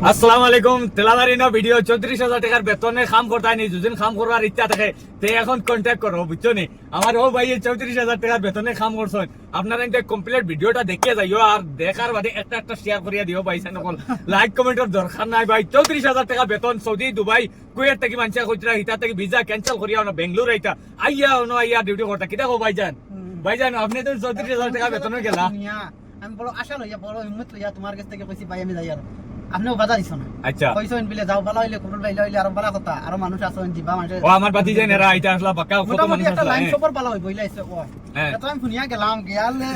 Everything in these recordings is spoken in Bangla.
আসসালামু আলাইকুম। তেলাবাড়ি না ভিডিও 34,000 টাকার বেতনে কাম করতে নি, যদি কাম করবার ইচ্ছা থাকে তে এখন কন্ট্যাক্ট করো, বুঝছো নি? আমার ও ভাই 34,000 টাকার বেতনে কাম করছেন। আপনারা কিন্তু কমপ্লিট ভিডিওটা দেখিয়ে যাইও, আর দেখার বাদে একটা শেয়ার করিয়া দিও ভাই। সকল লাইক কমেন্টের দরকার নাই ভাই। 34,000 টাকা বেতন, সৌদি, দুবাই, কুয়েত থেকে মানুষ কইরা, হিতা থেকে ভিসা ক্যান্সেল করিয়া না বেঙ্গলোর আইতা আইয়া অন আইয়া ডিউটি করতা। কিটা গো ভাইজান? ভাইজান আপনি তো 34,000 টাকা বেতনে গেলা। আমি বড় আশা লইয়া, বড় হিম্মত লইয়া তোমার কাছ থেকে কইছি ভাই আমি যাই। আর আপনিও বাধা দিছ না। আচ্ছা, কইছেন বিলে যাও, ভালো হইলে কুরুল ভাই লইলে আরো ভালো কথা, আরো মানুষ আছেন জিবা মানুষ। ও আমার বাতি যায় না আইতা আসলা পাকা কত মানুষ একটা লাইন আছে। সবার ভালো হই বইলা আইছে ও। হ্যাঁ। তো আমি শুনিয়া গেলাম, গিয়ালে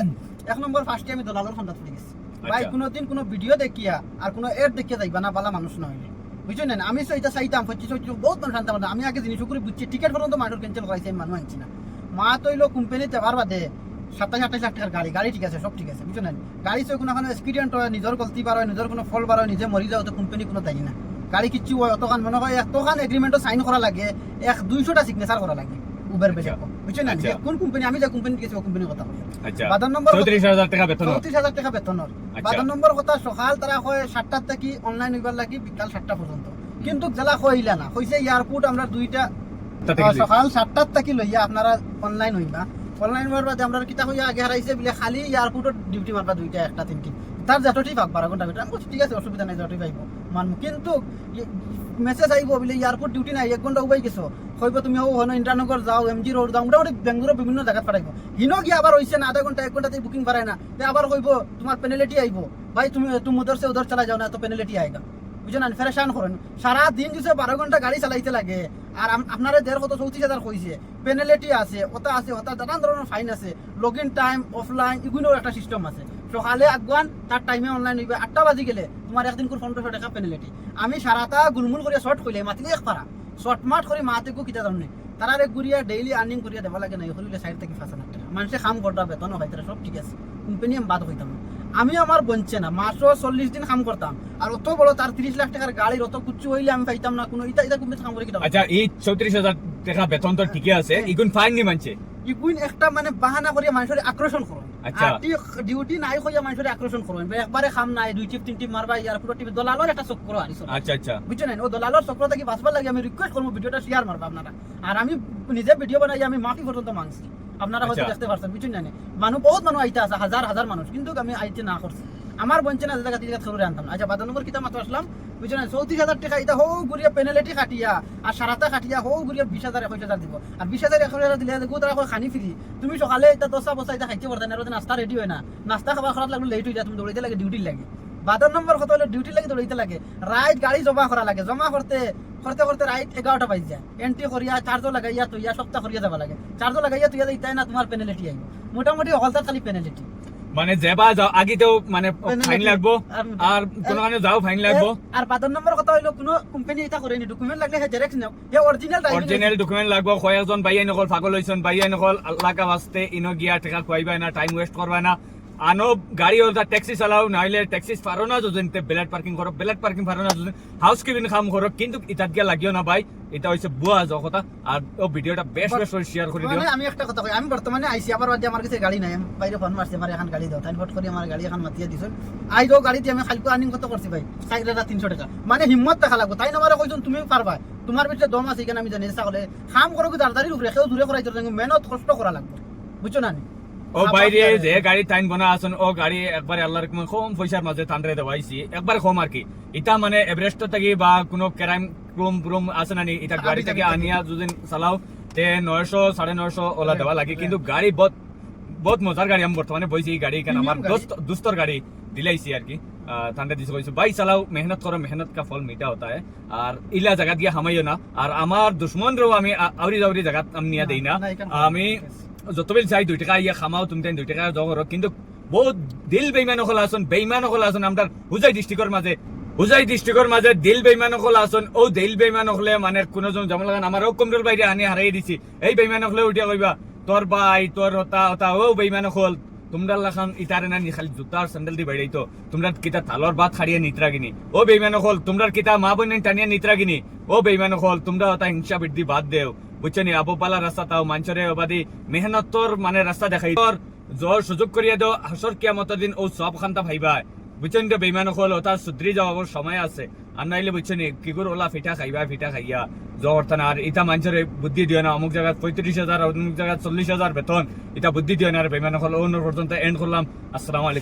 এক নম্বর ফার্স্টে আমি দলালর খন্ডা পড়ে গেছি। ভাই কোনোদিন কোনো ভিডিও দেখিয়া আর কোনো এড দেখিয়া যাইবা না, ভালো মানুষ না হইলে, বুঝছেন না? আমি এটা চাইতাম 25 বহুত মানুষ আনতে পারতাম। আমি আগে জিনিস করে বুঝছি, টিকিট পর্যন্ত মানুষ ক্যান্সেল করাইছে, আমি মানুষ আনছি না। মা তো হইলো কোম্পানিতে যাবার বাদে 27-28 লাখ টাকার গাড়ি ঠিক আছে, সব ঠিক আছে, বুঝছেন না? গাড়ি তো কোনো এক্সিডেন্ট হয়, নিজের গলতি বার হয়, নিজের কোনো ফল বার হয়, নিজে মরি যাও, তো কোম্পানি কোনো দায়ী না। গাড়ি কিচ্ছু হয় অতখান মনে হয় এতখান এগ্রিমেন্টও সাইন করা লাগে, 200টা সিগনেচার করা লাগে উবের বেলে, বুঝছেন না? কোন কোম্পানি, আমি যে কোম্পানি গেছি ও কোম্পানির কথা বলি। আচ্ছা, বাদাম নম্বর 34,000 টাকা বেতন, 34,000 টাকা বেতনের। বাদাম নম্বর কথা, সকাল তারা হয় 7টা থেকে অনলাইন হইবার লাগি বিকাল 7টা পর্যন্ত, কিন্তু জেলা কইলা না, কইছে এয়ারপোর্ট আমরা দুইটা সকাল 7টার থেকে লইয়া আপনারা অনলাইন হইবা। অনলাইন হওয়ার বাদে আমরা কিতা হইয়া আগে হারাইছে বলে খালি এয়ারপোর্টের ডিউটি মারবা 2টা 1টা 3টি, তার যতটি ভাগ 12 ঘন্টা ভিতরে। আমি ঠিক আছে, অসুবিধা নাই, যতটি পাইব মানবো। কিন্তু মেসেজ আইব বলে এয়ারপোর্ট ডিউটি নাই, 1 ঘন্টা উবাই গেছো, কইব তুমি ও হন ইন্টারনগর যাও, এমজি রোড যাও, মোটামুটি বেঙ্গলোরের বিভিন্ন জায়গায় পাঠাইব। হিনো গিয়ে আবার হইছে না, আধা ঘন্টা 1 ঘন্টাতে বুকিং পারায় না, আবার কইব তোমার পেনাল্টি আইব, ভাই তুমি উধর সে উধর চালা যাও না, তো পেনাল্টি আইগা, বুঝছেন না? ফেরেশান করেন সারা দিন, যদি 12 ঘন্টা গাড়ি চালাইতে লাগে। আর আপনারা 34,000 কইছে, পেনাল্টি আছে, ওটা আছে, ওটা নানান ধরনের ফাইন আছে, লগ ইন টাইম, অফলাইন, এগুলোর একটা সিস্টেম আছে। সকালে আগুয়ান, তার টাইমে অনলাইন হইবে, 8টা বাজি গেলে তোমার একদিন করে 1500 টাকা পেনাল্টি। আমি সারাটা গুলমুল করিয়া শর্ট কইলে মাতিলে এক পারা শর্ট মাঠ করে মাতেকো কিতা জানে তারা গুড়িয়া ডেইলি আর্নিং করিয়া দেওয়া লাগে না, হইলে সাইড থেকে 5 লাখ টাকা মানুষে কাম করতা, বেতন হইতে সব ঠিক আছে, কোম্পানি আমি বাদ হইতাম না। আমি আমার বঞ্চে না, মাসও 40 দিন কাম করতাম, আর অত বড় তার 30 লাখ টাকার গাড়ির অত কুচ্ছু হইলে আমি পাইতাম না কোনো। এটা কোম্পানি কাম করে কিতা। আচ্ছা, এই 34,000 টাকা বেতন তো ঠিকই আছে, ইগুন ফাইন নি মানছে, ইগুন একটা মানে বাহানা করিয়া মানুষের আকর্ষণ করুন। আচ্ছা, ডিউটি নাই কইয়া মানুষের আকর্ষণ করুন, একবারে কাম নাই, 2 টিপ 3 টিপ মারবা, ইয়ার পুরো টিপ দলালর একটা চক্র আরিছ। আচ্ছা আচ্ছা, বুঝছেন না? ও দলালর চক্র থেকে বাঁচবার লাগে আমি রিকোয়েস্ট করবো ভিডিওটা শেয়ার মারবা আপনারা। আর আমি নিজে ভিডিও বানাই, আমি মাফি পর্যন্ত মাংছি, আপনারা হয়তো দেখতে পারছেন, বুঝছেন না? মানুষ বহুত মানুষ আইতে আছে, হাজার হাজার মানুষ, কিন্তু আমি আইতে না করছি, আমার বঞ্চে না জায়গা থেকে খবরে আনতাম। আচ্ছা, বাদ নম্বর কিতা মাত্র আসলাম, বুঝছেন না? 34,000 টাকা এটা হো গুড়িয়া পেনাল্টি কাটিয়া আর সারাটা কাটিয়া হো গুড়িয়া 20,000 21,000 দিব। আর 20,000 21,000 দিলে দেখো তারা খানি ফিরি। তুমি সকালে এটা 10টা বসা এটা খাইতে পারতেন, আর নাস্তা রেডি হয় না, নাস্তা খাবার খারাপ লাগলো, লেট হয়ে যায়, তুমি দৌড়াইতে লাগে, ডিউটির লাগে। বাদার নম্বর কত হলে ডিউটি লাগে, দৌড়াইতে লাগে, রাইট গাড়ি জমা করা লাগে, জমা করতে করতে করতে রাইট 11টা বাজে যায়, এন্ট্রি করিয়া চার্জও লাগাইয়া তুইয়া সপ্তাহ করিয়া যাবা লাগে, চার্জও লাগাইয়া তুইয়া দিতে না, তোমার পেনাল্টি আইব মোটামুটি হলতার খালি পেনাল্টি। মানে যেবা যাও আগেতেও মানে ফাইন লাগবো, আর কোন কারণে যাও ফাইন লাগবো। আর বাদর নম্বর কথা হইলো, কোনো কোম্পানি এটা করেনি, ডকুমেন্ট লাগলে হে জেরক্স নাও, হে অরিজিনাল ডকুমেন্ট লাগবো। কয়েকজন ভাইয়া নকল পাগল হইছেন, ভাইয়া নকল আল্লাহ কা ওয়াস্তে ইনো গিয়া টাকা খুয়াইবা না, টাইম ওয়েস্ট করবা না। আনো গাড়ি ওটা ট্যাক্সি চালাও, নাইলে ট্যাক্সি পারো না যদি বেলেট পার্কিং করো, বেলেট পার্কিং পারো না যদি হাউস কিপিং কাম করো, কিন্তু ইতাত গিয়া লাগিও না ভাই, এটা হইছে বুয়া যাও কথা। আর ও ভিডিওটা বেশ বেশ করে শেয়ার করে দিও। আমি একটা কথা কই, আমি বর্তমানে আইছি, আবার বাদে আমার কাছে গাড়ি নাই, আমি বাইরে ফোন মারছি, আমার এখন গাড়ি দাও, তাই ফট করে আমার গাড়ি এখন মাতিয়া দিছন। আই গো গাড়ি দিয়ে আমি খালকো আর্নিং কত করছি ভাই, 4,300 টাকা। মানে হিম্মত দেখা লাগবো, তাই না? আমার কইছন তুমি পারবা, তোমার ভিতরে দম আছে, এখানে আমি জানি। সকলে কাম করো কি দাঁড়াদারি উপরে, কেউ দূরে করাইতে লাগে, মেহনত কষ্ট করা লাগবে, বুঝছো না? ও বাইরে যে গাড়ি টাইম বনা আছেন, ও গাড়ি একবারে আল্লাহর কম পয়সার মাঝে টানরে দেওয়াইছি, একবার কম আর কি। এটা মানে এভারেস্ট থেকে বা কোনো ক্রাইম রুম আছে না, এটা গাড়ি থেকে আনিয়া যদি চালাও তে 900 950 ওলা দেওয়া লাগে। কিন্তু গাড়ি বহুত মজার গাড়ি, আমি বর্তমানে বইছি এই গাড়ি, কেন আমার দোস্তর গাড়ি দিলাইছি আর কি, ঠান্ডা দিছে কইছো ভাই চালাও, মেহনত করো, মেহনত কা ফল মিঠা হতা है। আর ইলা জায়গা গিয়ে হামাইও না, আর আমার দুশ্মনরেও আমি আউরি জাউরি জায়গা আমি নিয়া দেই না। আমি যতবেল চাই 2 টাকা ইয়া খামাও, তুমি 2 টাকা যাও করো, কিন্তু বহুত দিল বেইমান হল আসুন, বেইমান হল আসুন। আমরা হুজাই ডিস্ট্রিক্টর মাঝে দিল বেইমান হল আসুন। ও দিল বেইমান হলে মানে কোনজন যেমন লাগান আমার কমরের বাইরে আনি হারাই দিছি, এই বেইমান হলে উঠিয়া কইবা তোর ভাই তোর হতা ও বেইমান হল। তোমরা লাখান ইতারে না খালি জুতার স্যান্ডেল দি বাইরেই তো তোমরা কিতা তালর বাদ খাড়িয়ে নিত্রা গিনি, ও বেইমান হল। তোমরা কিতা মা বোন টানিয়া নিত্রা গিনি, ও বেইমান হল। তোমরা হতা হিংসা বৃদ্ধি বাদ দেও, বুঝছেন? আবু পালা রাস্তা তাও মানুষের অবাদি মেহনতর মানে রাস্তা দেখাই, তোর জোর সুযোগ করিয়া দেও, হাসর কিয়ামতের দিন ও সব খান্তা ভাইবা বুঝছেন তো বেইমান হল তার সুদ্রি যাওয়ার সময় আছে আর নাইলে বুঝছেন কি করে ওলা ফিটা খাইয়া জবরতান আর ইটা মানুষের বুদ্ধি দিও না অমুক জায়গায় 35,000 অমুক জায়গায় 40,000 বেতন এটা বুদ্ধি দিও না আর বেইমান হল অন্য পর্যন্ত এন্ড করলাম। আসসালামু আলাইকুম।